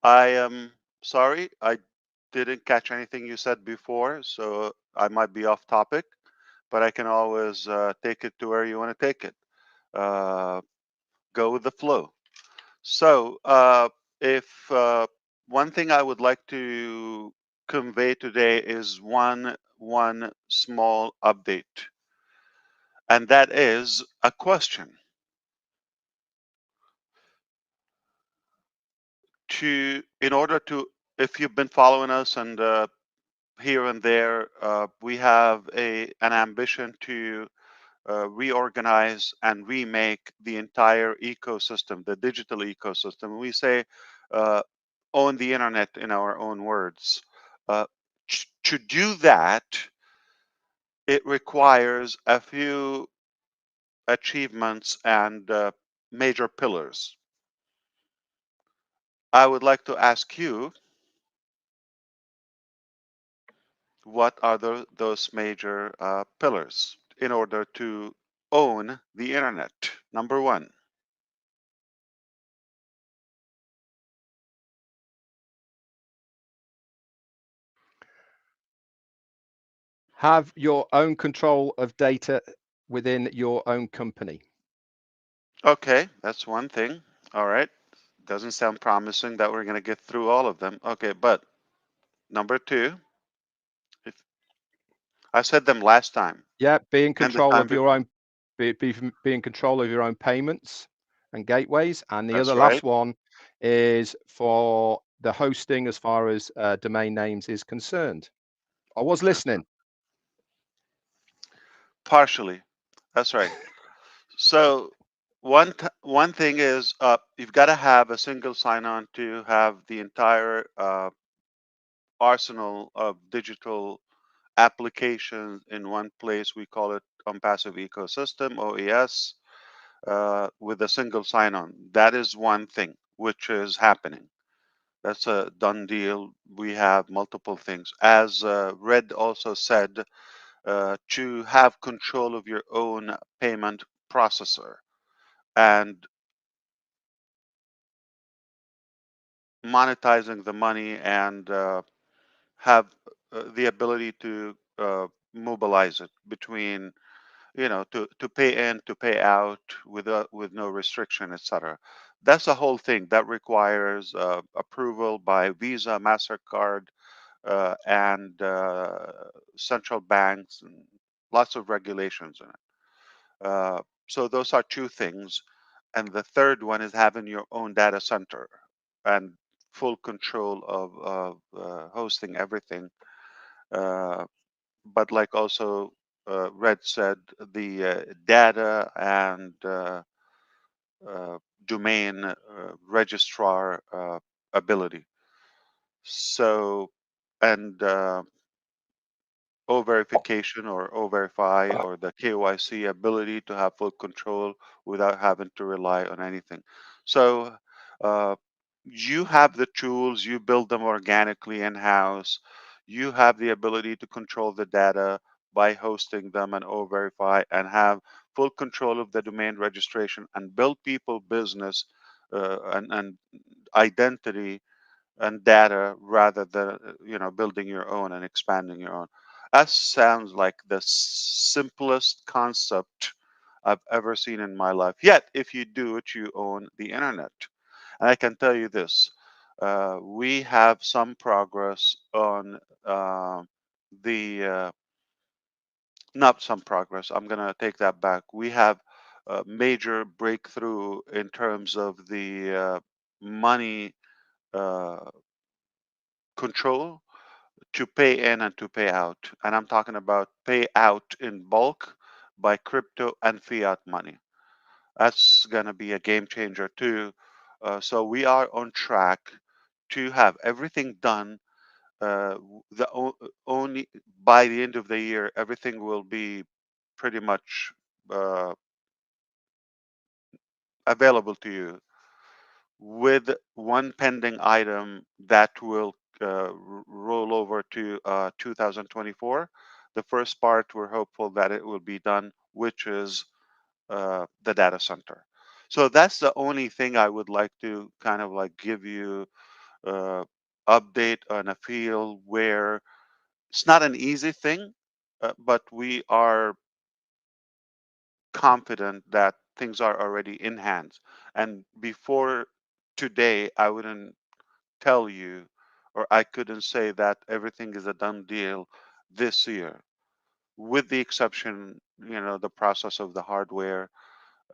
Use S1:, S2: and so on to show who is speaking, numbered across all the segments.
S1: I am sorry, I didn't catch anything you said before, so I might be off topic, but I can always take it to where you want to take it. Uh, go with the flow. So, if one thing I would like to convey today is one small update, and that is a question. In order to, if you've been following us and here and there, we have an ambition to reorganize and remake the entire ecosystem, the digital ecosystem. We say uh, own the internet in our own words. Uh, to do that, it requires a few achievements and major pillars. I would like to ask you, what are those major pillars in order to own the internet? Number one.
S2: Have your own control of data within your own company.
S1: Okay, that's one thing. All right. Doesn't sound promising that we're going to get through all of them. Okay, but number two, if I said them last time
S2: Yeah, be in
S1: and the
S2: control
S1: time
S2: of your
S1: before.
S2: own, be in control of your own payments and gateways. And the other
S1: That's right.
S2: last one is for the hosting as far as domain names is concerned. I was
S1: That's
S2: listening.
S1: partially. That's right. So one thing is you've got to have a single sign-on to have the entire arsenal of digital applications in one place. We call it Onpassive ecosystem, OES, with a single sign-on. That is one thing which is happening. That's a done deal. We have multiple things. As Red also said, to have control of your own payment processor and monetizing the money and have the ability to mobilize it between, to pay in, to pay out with no restriction, etc. That's the whole thing. That requires approval by Visa, Mastercard, and central banks, and lots of regulations in it. So those are two things. And the third one is having your own data center and full control of hosting everything. Uh, but like also Red said, the data and uh, domain registrar ability. So, and O verification or O verify
S2: Uh,
S1: or the KYC ability to have full control without having to rely on anything. So uh, you have the tools, you build them organically in house. You have the ability to control the data by hosting them and O verify and have full control of the domain registration and build people business and identity and data rather than building your own and expanding your own. That sounds like the simplest concept I've ever seen in my life. Yet if you do it, you own the internet. And I can tell you this, we have some progress on the not some progress, I'm going to take that back. We have a major breakthrough in terms of the money uh, control to pay in and to pay out. And I'm talking about pay out in bulk by crypto and fiat money. That's going to be a game changer too. So we are on track to have everything done. Only by the end of the year, everything will be pretty much uh, available to you, with one pending item that will roll over to 2024. The first part, we're hopeful that it will be done, which is the data center. So that's the only thing I would like to kind of like give you uh, update on a field where it's not an easy thing, but we are confident that things are already in hands. And before today, I wouldn't tell you, or I couldn't say that everything is a done deal this year, with the exception, the process of the hardware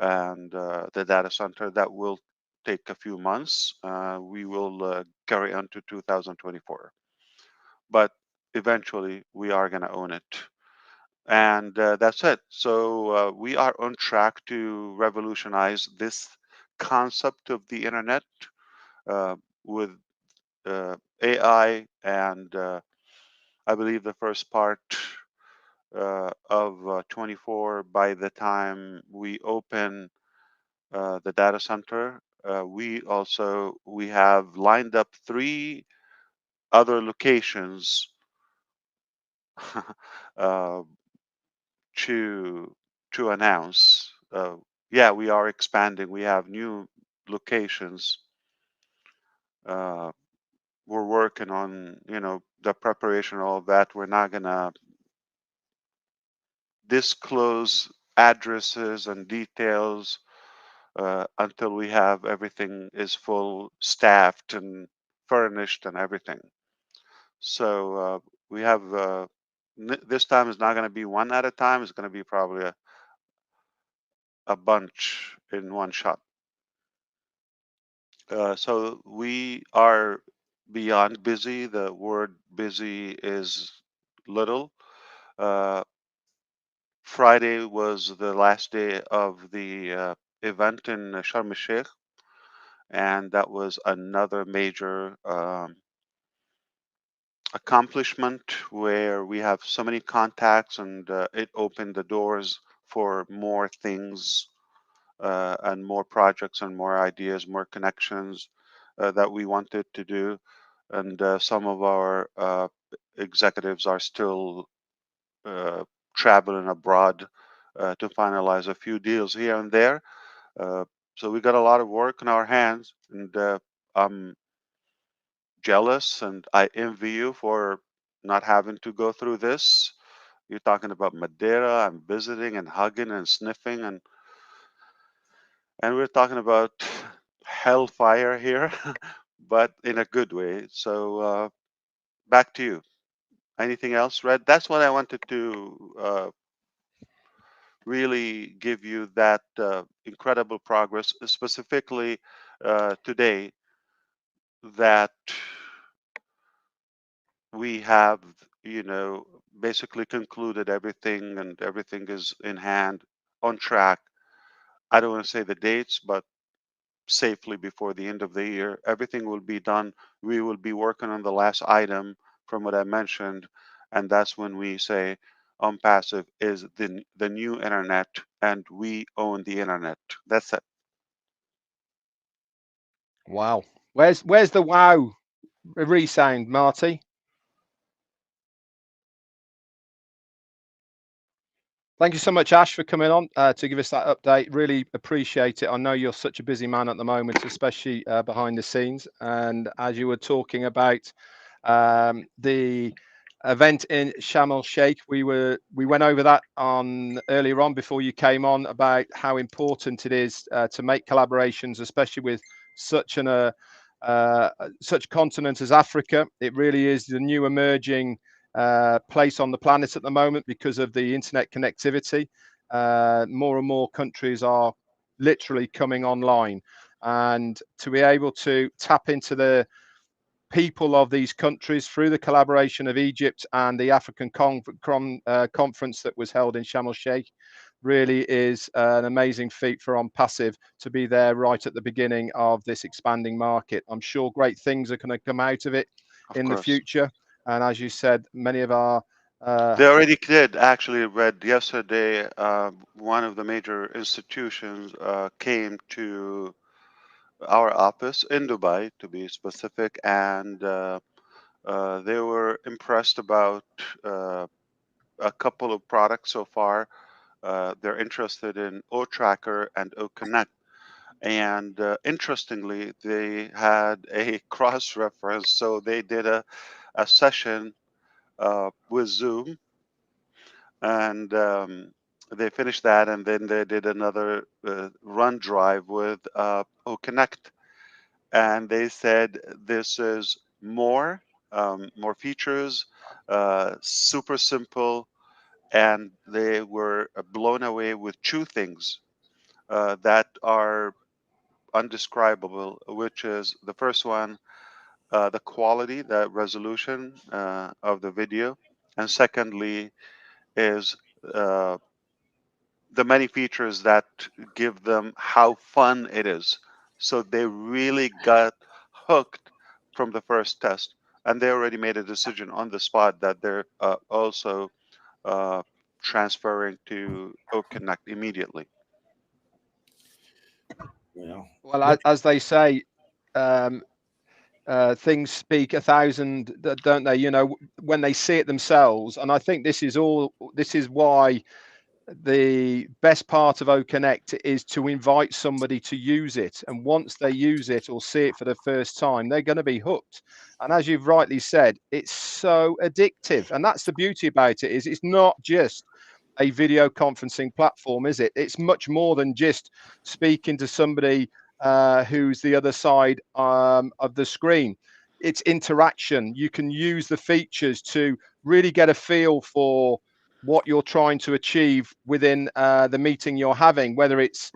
S1: and the data center that will take a few months. We will carry on to 2024, but eventually we are going to own it. And that's it. So we are on track to revolutionize this concept of the internet uh, with AI, and I believe the first part of 24, by the time we open the data center. We have lined up three other locations uh, to announce. Yeah, we are expanding. We have new locations. Uh, we're working on, the preparation, all of that. We're not gonna disclose addresses and details until we have everything is full staffed and furnished and everything. So we have this time is not going to be one at a time. It's going to be probably a bunch in one shot. So we are beyond busy. The word busy is little. Uh, Friday was the last day of the event in Sharm el Sheikh, and that was another major accomplishment where we have so many contacts, and it opened the doors for more things and more projects and more ideas, more connections that we wanted to do. And some of our executives are still uh, traveling abroad to finalize a few deals here and there. Uh, so we got a lot of work in our hands, and I'm jealous and I envy you for not having to go through this. You're talking about Madeira and visiting and hugging and sniffing, and we're talking about hellfire here, but in a good way. So back to you. Anything else, Red? That's what I wanted to really give you, that incredible progress, specifically today, that we have, basically concluded everything, and everything is in hand, on track. I don't want to say the dates, but safely before the end of the year, everything will be done. We will be working on the last item from what I mentioned, and that's when we say Onpassive is the new internet, and we own the internet. That's it.
S2: Wow. Where's the wow resound, Marty? Thank you so much, Ash, for coming on to give us that update. Really appreciate it. I know you're such a busy man at the moment, especially behind the scenes. And as you were talking about the event in Sharm el Sheikh, we went over that on earlier on before you came on, about how important it is to make collaborations, especially with such uh, such continent as Africa. It really is the new emerging place on the planet at the moment because of the internet connectivity. More and more countries are literally coming online, and to be able to tap into the people of these countries through the collaboration of Egypt and the African conference that was held in Sharm el Sheikh really is an amazing feat for Onpassive to be there right at the beginning of this expanding market. I'm sure great things are going to come out of it
S1: Of
S2: in the
S1: course.
S2: future. And as you said, many of our uh,
S1: They already did. Actually, read yesterday, one of the major institutions came to our office in Dubai, to be specific, and they were impressed about uh, a couple of products so far. They're interested in O Tracker and O Connect. And interestingly, they had a cross reference. So they did a session with Zoom, and they finished that, and then they did another run drive with Connect, and they said this is more features, super simple, and they were blown away with two things that are undescribable, which is the first one, the quality, the resolution of the video, and secondly is uh, the many features that give them how fun it is. So they really got hooked from the first test, and they already made a decision on the spot that they're also uh, transferring to OConnect immediately.
S3: Well,
S2: Well, as they say, um, things speak a thousand, don't they? You know, when they see it themselves, and I think this is all. This is why the best part of OConnect is to invite somebody to use it, and once they use it or see it for the first time, they're going to be hooked. And as you've rightly said, it's so addictive, and that's the beauty about it. Is it's not just a video conferencing platform, is it? It's much more than just speaking to somebody who's the other side of the screen. It's interaction. You can use the features to really get a feel for what you're trying to achieve within the meeting you're having, whether it's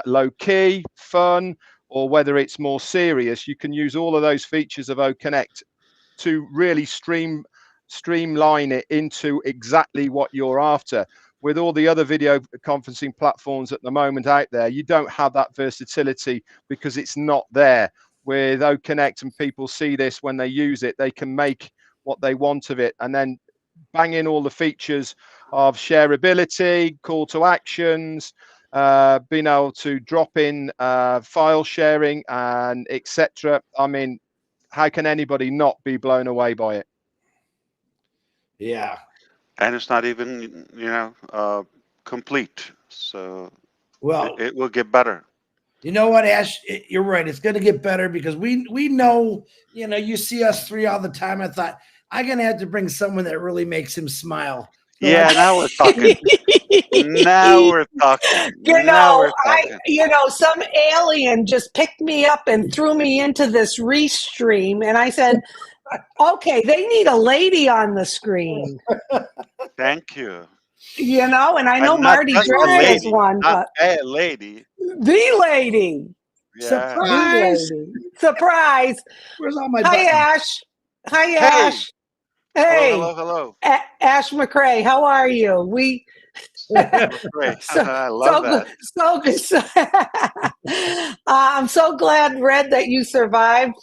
S2: low key, fun, or whether it's more serious. You can use all of those features of OConnect to really streamline it into exactly what you're after. With all the other video conferencing platforms at the moment out there, you don't have that versatility because it's not there. With OConnect, and people see this when they use it, they can make what they want of it and then bang in all the features of shareability, call to actions, being able to drop in file sharing, and etc. I mean, how can anybody not be blown away by it?
S3: yeah.
S1: And it's not even, complete. So
S3: Well,
S1: it will get better.
S3: you know what, Ash? You're right. It's going to get better because we know, you see us three all the time. I thought I'm going to have to bring someone that really makes him smile. So I
S1: Yeah, now we're talking. Now we're talking. Now we're talking.
S4: Some alien just picked me up and threw me into this restream, and I said, okay, they need a lady on the screen,
S1: Thank you.
S4: and I know
S1: And not
S4: Marty
S1: just a
S4: Dress has
S1: lady,
S4: one,
S1: not
S4: but
S1: a lady.
S4: the lady,
S1: Yeah.
S4: the
S3: surprise.
S4: lady, surprise.
S3: Where's all my
S4: Hi,
S3: buttons?
S4: Ash. Hi,
S1: Hey,
S4: Ash.
S1: hello,
S4: Hey,
S1: hello, hello.
S4: Ash McCrae, how are you? We
S1: Great.
S4: so
S1: I love
S4: so good,
S1: that.
S4: so good. I'm so glad, Red, that you survived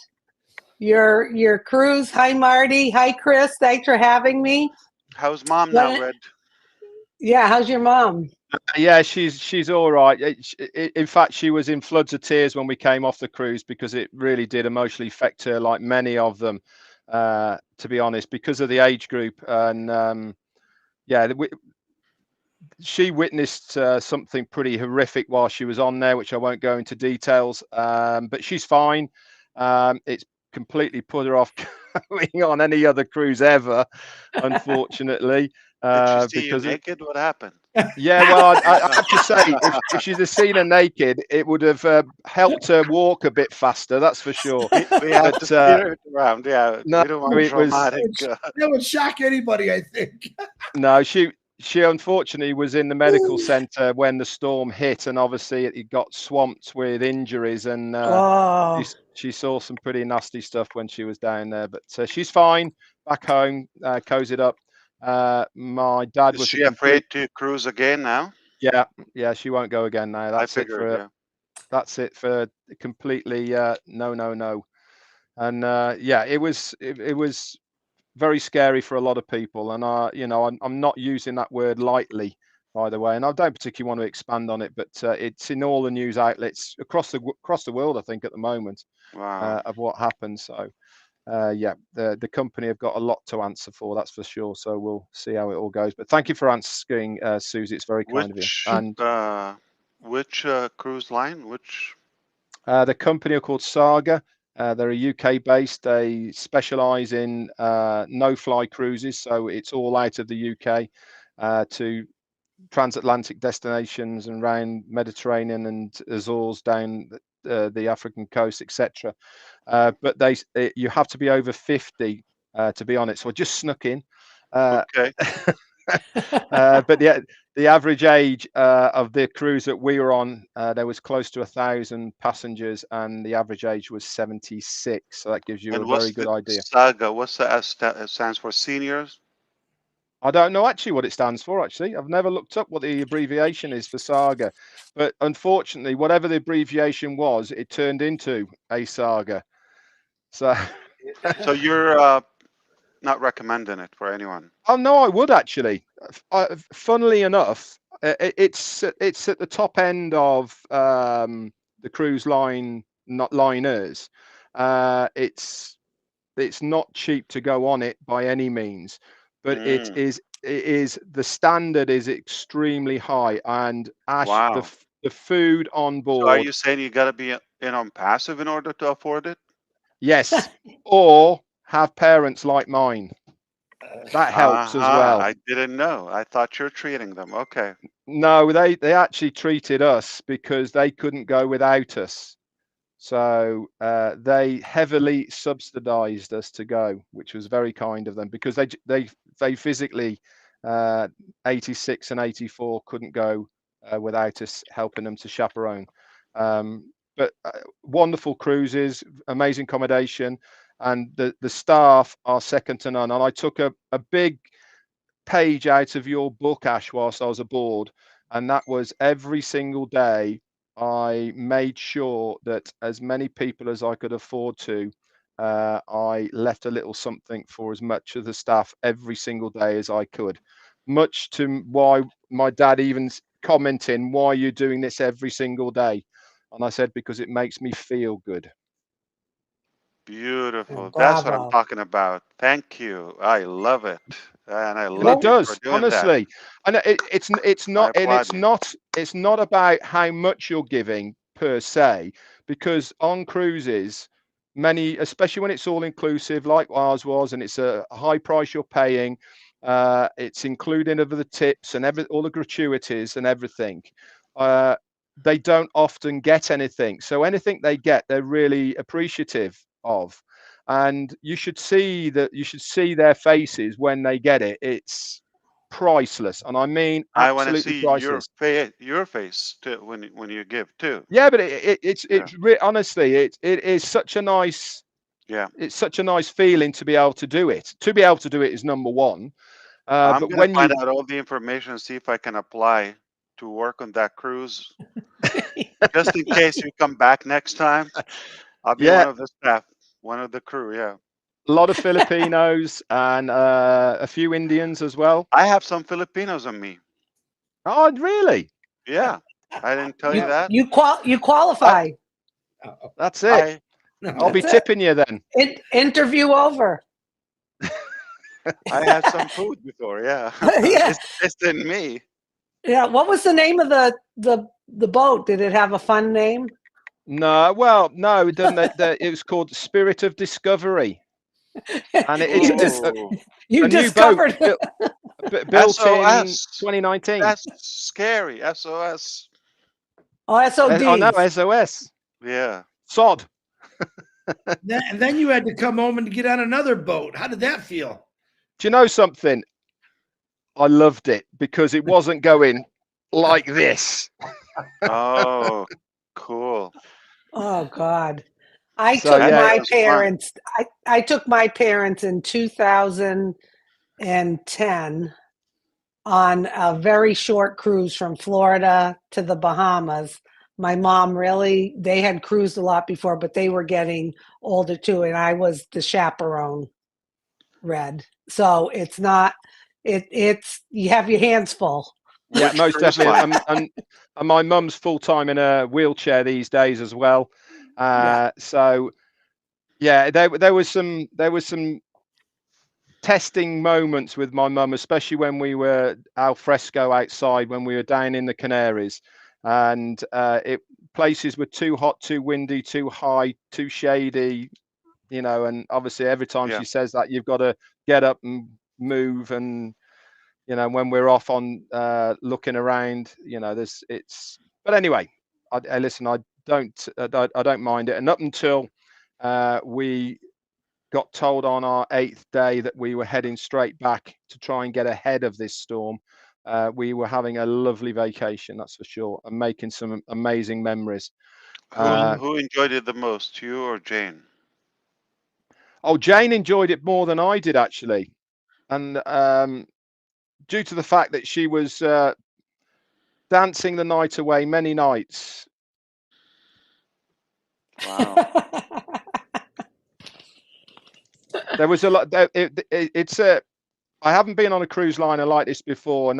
S4: your cruise. Hi, Marty. Hi, Chris. Thanks for having me.
S1: How's mom now,
S4: When,
S1: Red?
S4: yeah, how's your mom?
S2: Yeah, she's all right. In fact, she was in floods of tears when we came off the cruise because it really did emotionally affect her, like many of them, to be honest, because of the age group. And yeah, she witnessed something pretty horrific while she was on there, which I won't go into details. But she's fine. It's completely put her off going on any other cruise ever, unfortunately,
S1: Did she see you
S2: because
S1: naked? What happened?
S2: yeah, well, I have to say, if she'd have seen her naked, it would have helped her walk a bit faster. That's for sure.
S1: We have to
S2: But
S1: steer it around. Yeah,
S2: no,
S1: we don't want
S2: it was
S1: traumatic.
S3: That would shock anybody, I think.
S2: no. She unfortunately was in the medical centre when the storm hit, and obviously it got swamped with injuries, and
S4: Oh,
S2: she saw some pretty nasty stuff when she was down there. But she's fine back home, cozied up. My dad
S1: Is
S2: was a
S1: she
S2: complete
S1: afraid to cruise again now?
S2: yeah, yeah. She won't go again now.
S1: I figured, yeah.
S2: That's it for completely no, no, no. And yeah, it was very scary for a lot of people. And I'm not using that word lightly, by the way. And I don't particularly want to expand on it, but it's in all the news outlets across the world, I think, at the moment,
S1: Wow.
S2: of what happened. So yeah, the company have got a lot to answer for, that's for sure. So we'll see how it all goes. But thank you for answering, Susie. It's very kind of you.
S1: Which
S2: And
S1: which cruise line? Which?
S2: The company are called Saga. They're a UK based. They specialize in no-fly cruises, so it's all out of the UK to transatlantic destinations and around Mediterranean and Azores down the African coast, etc. But you have to be over 50 to be on it. So I just snuck in.
S1: Okay.
S2: But the average age of the cruise that we were on, there was close to 1,000 passengers, and the average age was 76. So that gives you
S1: And
S2: a
S1: what's
S2: very
S1: the
S2: good idea.
S1: saga? What's the S stands for? Seniors?
S2: I don't know actually what it stands for. Actually, I've never looked up what the abbreviation is for Saga, but unfortunately, whatever the abbreviation was, it turned into a saga. So,
S1: So you're not recommending it for anyone.
S2: oh no, I would actually. Funnily enough, it's at the top end of the cruise line, not liners. It's not cheap to go on it by any means, but
S1: Mm,
S2: it is the standard is extremely high. And Ash,
S1: wow.
S2: the food on
S1: So are
S2: board,
S1: you saying you got to be in on passive in order to afford it?
S2: yes, or have parents like mine. That helps as
S1: Aha,
S2: well.
S1: I didn't know. I thought you're treating them. Okay.
S2: No, they actually treated us because they couldn't go without us. So they heavily subsidised us to go, which was very kind of them because they physically 86 and 84 couldn't go without us helping them to chaperone. But wonderful cruises, amazing accommodation, and the staff are second to none. And I took a big page out of your book, Ash, whilst I was aboard, and that was every single day I made sure that as many people as I could afford to, I left a little something for as much of the staff every single day as I could. Much to why my dad even commenting, "Why are you doing this every single day?" And I said, "Because it makes me feel good."
S1: Beautiful. That's what I'm
S4: Bravo.
S1: talking about. Thank you. I love it. And I
S2: And it
S1: love you
S4: Well,
S1: for
S2: does,
S1: doing that.
S2: honestly. And
S1: I applaud you.
S2: it's not about how much you're giving per se, because on cruises, many, especially when it's all inclusive, like ours was, and it's a high price you're paying, it's including of the tips and all the gratuities and everything. Uh, they don't often get anything, so anything they get, they're really appreciative of. And you should see their faces when they get it. It's priceless, and I mean
S1: I want to
S2: absolutely
S1: see
S2: priceless.
S1: your face too when you give too.
S2: Yeah, but
S1: Yeah.
S2: honestly, it is such a nice,
S1: Yeah.
S2: it's such a nice feeling to be able to do it. To be able to do it is number one.
S1: I'm
S2: But
S1: gonna
S2: when
S1: find
S2: you,
S1: out all the information and see if I can apply to work on that cruise. Just in case you come back next time, I'll be one
S2: yeah,
S1: of the staff, one of the crew. Yeah.
S2: a lot of Filipinos and a few Indians as well.
S1: I have some Filipinos on me.
S2: Oh, really?
S1: Yeah. I didn't tell you
S4: you
S1: that.
S4: you
S1: I
S4: qualify.
S2: That's it.
S1: I
S2: I'll be
S4: That's it.
S2: tipping you then.
S4: Interview over.
S1: I had some food before. Yeah.
S4: Yeah,
S1: It's in me.
S4: yeah. What was the name of the boat? Did it have a fun name?
S2: No, well, no, it doesn't. It was called Spirit of Discovery, and
S4: you
S2: it's
S4: just
S1: Ooh.
S4: you
S2: a new boat
S4: discovered.
S2: built in
S1: SOS.
S2: 2019.
S1: That's scary. SOS.
S4: Oh,
S2: I know,
S4: SODs.
S2: SOS.
S1: Yeah.
S2: Sod.
S3: And then you had to come home and get on another boat. How did that feel?
S2: Do you know something? I loved it because it wasn't going like this.
S1: Oh, cool.
S4: Oh God. I
S2: So
S4: took
S1: That
S2: yeah,
S4: my
S1: sounds fun.
S4: parents. I took my parents in 2010 on a very short cruise from Florida to the Bahamas. My mom really, they had cruised a lot before, but they were getting older too, and I was the chaperone, Red. So it's not, it's you have your hands full.
S2: yeah,
S1: Which
S2: most
S1: cruise
S2: definitely.
S1: line?
S2: And my mum's full time in a wheelchair these days as well.
S4: Yeah.
S2: So yeah, there was some testing moments with my mum, especially when we were al fresco outside when we were down in the Canaries. and places were too hot, too windy, too high, too shady, you know. And obviously, every time
S1: Yeah.
S2: she says that, you've got to get up and move. And you know, when we're off on looking around, you know, But anyway, I listen. I don't mind it. And up until we got told on our 8th day that we were heading straight back to try and get ahead of this storm. We were having a lovely vacation, that's for sure, and making some amazing memories.
S1: Who enjoyed it the most, you or Jane?
S2: Oh, Jane enjoyed it more than I did, actually. And due to the fact that she was dancing the night away many nights.
S1: Wow.
S2: There was a lot. I haven't been on a cruise liner like this before, and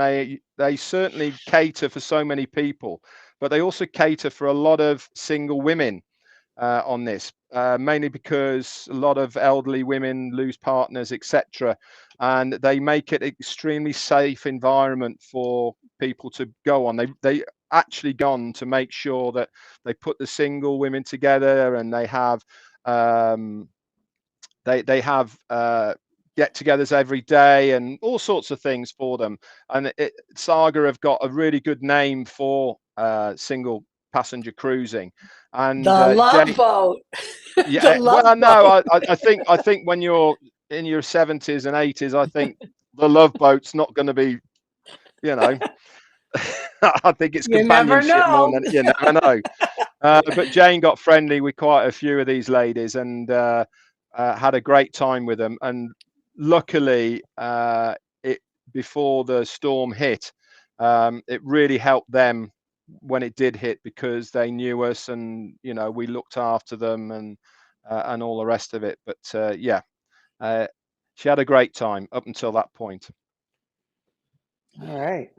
S2: they certainly cater for so many people, but they also cater for a lot of single women on this, mainly because a lot of elderly women lose partners, etc., and they make it extremely safe environment for people to go on. They actually gone to make sure that they put the single women together, and they have get-togethers every day and all sorts of things for them. And Saga have got a really good name for single passenger cruising. And
S4: The Love
S2: Jane,
S4: Boat.
S2: yeah,
S4: The Love
S2: well, no,
S4: Boat.
S2: I think when you're in your 70s and 80s, I think the Love Boat's not going to be, you know, I think it's
S4: You never
S2: companionship more
S4: know.
S2: than, you never know. But Jane got friendly with quite a few of these ladies, and had a great time with them. And luckily, it before the storm hit, it really helped them when it did hit, because they knew us, and you know, we looked after them, and all the rest of it. But yeah, she had a great time up until that point.
S4: All right.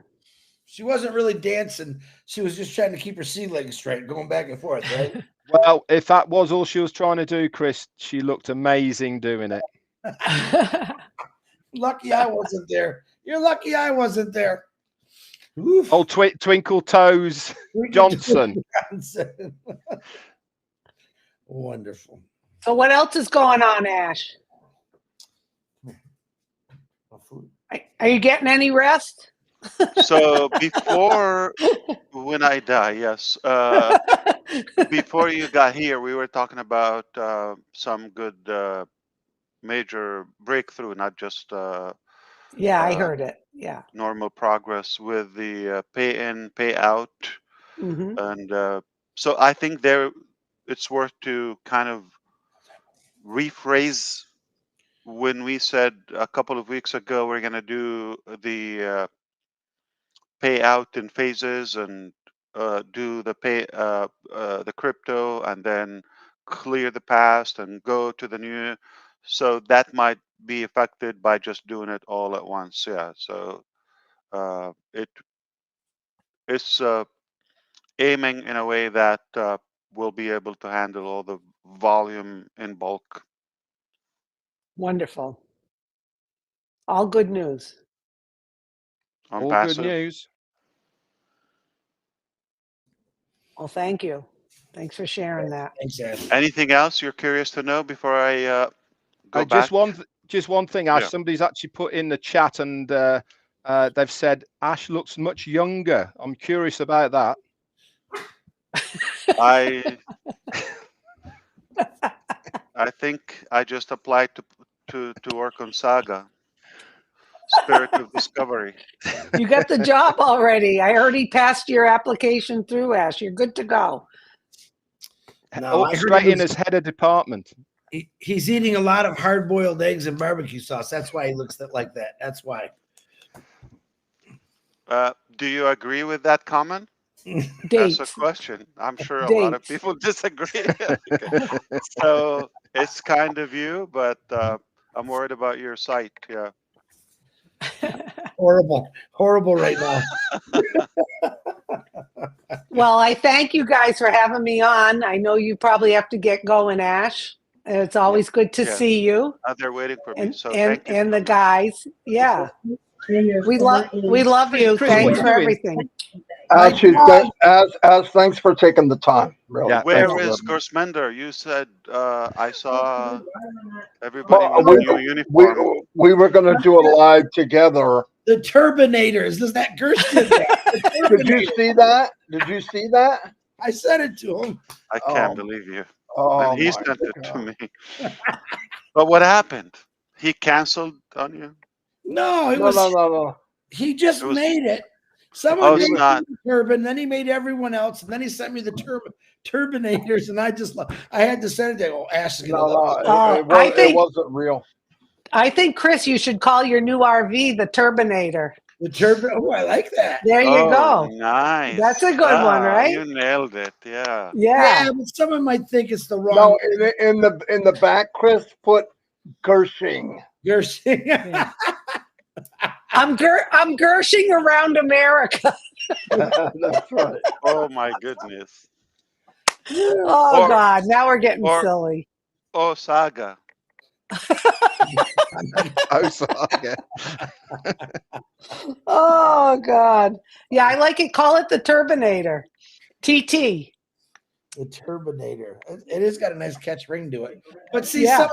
S3: She wasn't really dancing. She was just trying to keep her sea legs straight, going back and forth, right?
S2: Well, if that was all she was trying to do, Chris, she looked amazing doing it.
S3: Lucky I wasn't there. You're lucky I wasn't there. Oof.
S2: Oh, Twinkle Toes Johnson.
S3: Johnson. Wonderful.
S4: So what else is going on, Ash? Are you getting any rest?
S1: So before when I die, yes. Before you got here, we were talking about some good major breakthrough, not just
S4: Yeah, I heard it. Yeah.
S1: normal progress with the pay in, pay out,
S4: Mm-hmm.
S1: and so I think there it's worth to kind of rephrase when we said a couple of weeks ago we're going to do the pay out in phases and do the crypto and then clear the past and go to the new. So that might be affected by just doing it all at once. Yeah. So it's aiming in a way that we'll be able to handle all the volume in bulk.
S4: Wonderful. All good news.
S1: On
S2: All good
S1: passive.
S2: news.
S4: Well, thank you. Thanks for sharing that.
S3: Thanks, Ash.
S1: Anything else you're curious to know before I go back?
S2: Just one thing, Ash.
S1: Yeah.
S2: Somebody's actually put in the chat, and they've said Ash looks much younger. I'm curious about that.
S1: I think I just applied to work on Saga. Spirit of Discovery.
S4: You got the job already. I already passed your application through, Ash. You're good to go.
S3: No, I heard
S2: straight
S3: he
S2: in
S3: was-
S2: as head of department.
S3: he's eating a lot of hard-boiled eggs and barbecue sauce. That's why he looks like that. That's why.
S1: Do you agree with that comment?
S4: Dates.
S1: That's a question. I'm sure a lot of
S4: Dates.
S1: people disagree. So it's kind of you, but I'm worried about your sight. Yeah.
S3: Horrible right now.
S4: Well, I thank you guys for having me on. I know you probably have to get going, Ash. It's always good to
S1: Yeah.
S4: see you
S1: They're waiting for me.
S4: and
S1: So
S4: and,
S1: thank you.
S4: and
S1: so
S4: the
S1: much.
S4: guys. Yeah. We love you.
S2: Chris, what
S4: Thanks
S2: you
S4: for
S2: doing?
S4: everything.
S3: My dog,
S5: As thanks for taking the time. Really,
S2: Yeah,
S5: thank
S2: thank
S1: Where
S5: you
S2: you.
S5: very
S1: is
S5: much.
S1: Gersmender? You said I saw everybody
S5: Well,
S1: with a new uniform.
S5: we were going to do a live together.
S3: the Turbinators. Is that Gersh did that? The
S5: Did you
S3: Turbinator.
S5: see that? Did you see that?
S3: I said it to him.
S1: I can't
S5: Oh,
S1: believe you.
S5: oh
S1: And he
S5: my
S1: sent it to
S5: God.
S1: me. But what happened? He canceled on you?
S3: No, it
S5: No,
S3: was
S5: no, no, no.
S3: he just
S1: It was,
S3: made it. Someone
S1: oh,
S3: made
S1: it's not.
S3: the turban, then he made everyone else, and then he sent me the turbinators, and I had to send it. Oh, Ash is gonna
S5: No,
S3: love
S5: no.
S3: this.
S5: It wasn't real.
S4: I think Chris, you should call your new RV the Turbinator.
S3: The turban. Oh, I like that.
S4: There you
S1: Oh,
S4: go. That's
S1: nice.
S4: a good one,
S1: Yeah,
S4: right?
S1: you nailed it. Yeah.
S4: Yeah.
S3: Yeah, but someone might think it's the wrong
S5: No, in the back, Chris put Gershing.
S3: Gersh.
S4: Yeah. I'm Gershing around America.
S5: That's right.
S1: Oh my goodness.
S4: Oh
S1: Or
S4: God, now we're getting
S1: or
S4: silly.
S1: Saga.
S2: Oh, Saga.
S4: Oh God. Yeah, I like it. Call it the Turbinator. TT.
S3: The Turbinator. It has got a nice catch ring to it. But see,
S4: Yeah.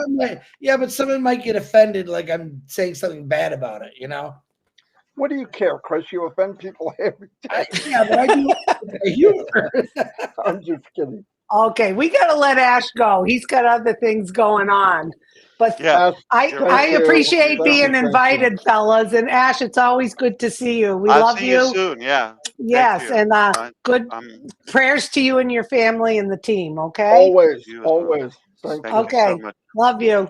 S3: someone might get offended, like I'm saying something bad about it. You know?
S5: What do you care, Chris? You offend people every day.
S3: Yeah, but I do with humor.
S5: I'm just kidding.
S4: Okay, we got to let Ash go. He's got other things going on. But
S1: Yeah.
S5: Ash,
S4: I
S1: You're
S5: thank
S4: I
S1: right.
S5: you.
S4: appreciate
S5: Thank
S4: being
S5: you. Thank you.
S4: invited, fellas. And Ash, it's always good to see you. We
S1: I'll
S4: love
S1: see you
S4: you.
S1: soon. Yeah. Thank
S4: Yes,
S1: you.
S4: and
S1: I,
S4: good
S1: I'm
S4: prayers to you and your family and the team. Okay.
S5: Always,
S1: you as well.
S5: always. Thank
S1: Thank
S5: you.
S1: you so
S4: Okay.
S1: much.
S4: Love you.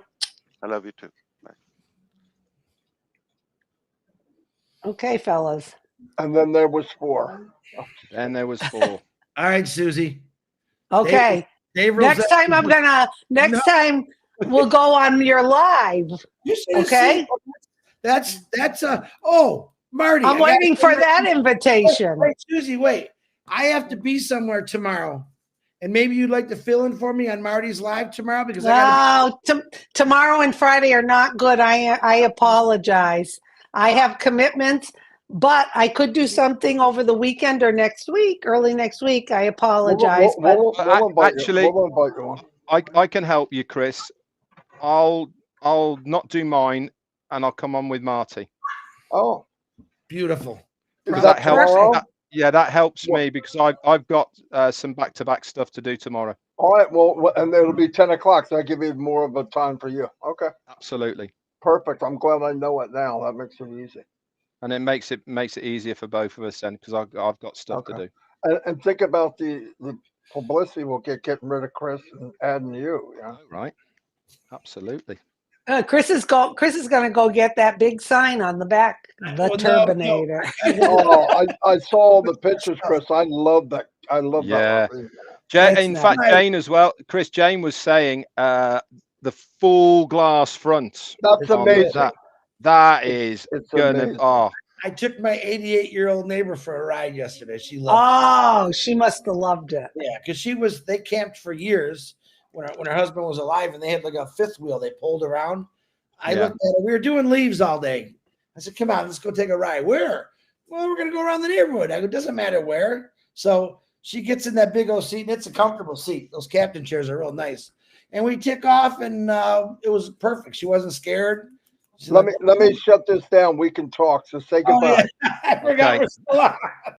S1: I love you too. Bye.
S4: Okay, fellas.
S5: And then there was 4.
S2: Then there was 4.
S3: All right, Susie.
S4: Okay.
S3: Dave
S4: Next time
S3: No,
S4: we'll go on your live.
S3: you should have
S4: Okay.
S3: seen. That's oh, Marty.
S4: I'm waiting for that invitation.
S3: Wait, Susie, wait. I have to be somewhere tomorrow. And maybe you'd like to fill in for me on Marty's live tomorrow because I got
S4: Tomorrow and Friday are not good. I apologize. I have commitments, but I could do something over the weekend or next week, early next week. I apologize, but
S5: We'll invite you.
S2: Actually,
S5: We'll invite you on.
S2: I can help you, Chris. I'll not do mine, and I'll come on with Marty.
S5: Oh,
S3: beautiful.
S5: is
S2: That
S5: that
S2: helps.
S5: tomorrow?
S2: Yeah, that helps
S5: Well-
S2: me because I've got some back-to-back stuff to do tomorrow.
S5: All right. Well, and it'll be 10 o'clock, so I give you more of a time for you. Okay.
S2: Absolutely,
S5: Perfect. I'm glad I know it now. That makes it easy.
S2: and it makes it easier for both of us then because I've got stuff to
S5: Okay.
S2: do.
S5: And think about the publicity we'll get getting rid of Chris and adding you. Yeah.
S2: Oh, right. Absolutely.
S4: Chris is going to go get that big sign on the back, the
S3: Well, no,
S4: Turbinator.
S5: Oh, I saw the pictures, Chris. I love that. I love
S2: Yeah.
S5: that. RV.
S4: It's
S2: In
S4: nice.
S2: fact, Jane as well. Chris, Jane was saying the full glass front.
S5: That's
S2: on
S5: amazing.
S2: that is
S5: It's
S2: gonna.
S5: amazing.
S2: Oh,
S3: I took my 88-year-old neighbor for a ride yesterday. She loved
S4: Oh, she must have loved it.
S3: it. Yeah, because they camped for years when her husband was alive, and they had like a fifth wheel they pulled around. I
S2: Yeah.
S3: looked at it. We were doing leaves all day. I said, "Come on, let's go take a ride." Where? Well, we're gonna go around the neighborhood. I go, "Doesn't matter where." So she gets in that big old seat, and it's a comfortable seat. Those captain chairs are real nice. And we took off, and it was perfect. She wasn't scared. She's
S5: Let
S3: like,
S5: me shut this down. We can talk. So say
S3: "Oh,
S5: goodbye.
S3: yeah. I forgot
S2: Okay.
S3: we're still on.